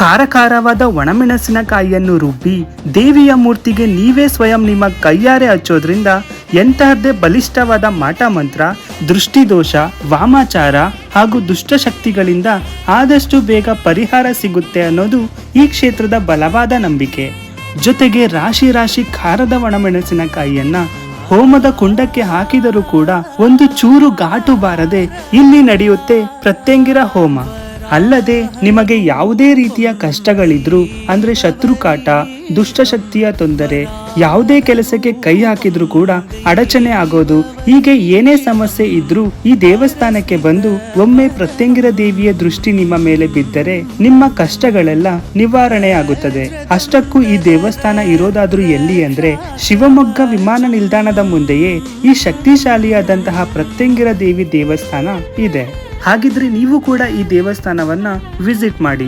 ಖಾರವಾದ ಒಣಮೆಣಸಿನಕಾಯಿಯನ್ನು ರುಬ್ಬಿ ದೇವಿಯ ಮೂರ್ತಿಗೆ ನೀವೇ ಸ್ವಯಂ ನಿಮ್ಮ ಕೈಯಾರೆ ಹಚ್ಚೋದ್ರಿಂದ ಎಂತಹದ್ದೇ ಬಲಿಷ್ಠವಾದ ಮಾಟ ಮಂತ್ರ, ದೃಷ್ಟಿದೋಷ, ವಾಮಾಚಾರ ಹಾಗೂ ದುಷ್ಟಶಕ್ತಿಗಳಿಂದ ಆದಷ್ಟು ಬೇಗ ಪರಿಹಾರ ಸಿಗುತ್ತೆ ಅನ್ನೋದು ಈ ಕ್ಷೇತ್ರದ ಬಲವಾದ ನಂಬಿಕೆ. ಜೊತೆಗೆ ರಾಶಿ ರಾಶಿ ಖಾರದ ಒಣಮೆಣಸಿನಕಾಯಿಯನ್ನ ಹೋಮದ ಕುಂಡಕ್ಕೆ ಹಾಕಿದರೂ ಕೂಡ ಒಂದು ಚೂರು ಘಾಟು ಬಾರದೆ ಇಲ್ಲಿ ನಡೆಯುತ್ತೆ ಪ್ರತ್ಯಂಗಿರ ಹೋಮ. ಅಲ್ಲದೆ ನಿಮಗೆ ಯಾವುದೇ ರೀತಿಯ ಕಷ್ಟಗಳಿದ್ರು ಅಂದ್ರೆ ಶತ್ರುಕಾಟ, ದುಷ್ಟಶಕ್ತಿಯ ತೊಂದರೆ, ಯಾವುದೇ ಕೆಲಸಕ್ಕೆ ಕೈ ಹಾಕಿದ್ರು ಕೂಡ ಅಡಚಣೆ ಆಗೋದು, ಹೀಗೆ ಏನೇ ಸಮಸ್ಯೆ ಇದ್ರೂ ಈ ದೇವಸ್ಥಾನಕ್ಕೆ ಬಂದು ಒಮ್ಮೆ ಪ್ರತ್ಯಂಗಿರ ದೇವಿಯ ದೃಷ್ಟಿ ನಿಮ್ಮ ಮೇಲೆ ಬಿದ್ದರೆ ನಿಮ್ಮ ಕಷ್ಟಗಳೆಲ್ಲ ನಿವಾರಣೆ ಆಗುತ್ತದೆ. ಅಷ್ಟಕ್ಕೂ ಈ ದೇವಸ್ಥಾನ ಇರೋದಾದ್ರೂ ಎಲ್ಲಿ ಅಂದ್ರೆ ಶಿವಮೊಗ್ಗ ವಿಮಾನ ನಿಲ್ದಾಣದ ಮುಂದೆಯೇ ಈ ಶಕ್ತಿಶಾಲಿಯಾದಂತಹ ಪ್ರತ್ಯಂಗಿರ ದೇವಿ ದೇವಸ್ಥಾನ ಇದೆ. ಹಾಗಿದ್ರೆ ನೀವು ಕೂಡ ಈ ದೇವಸ್ಥಾನವನ್ನ ವಿಸಿಟ್ ಮಾಡಿ.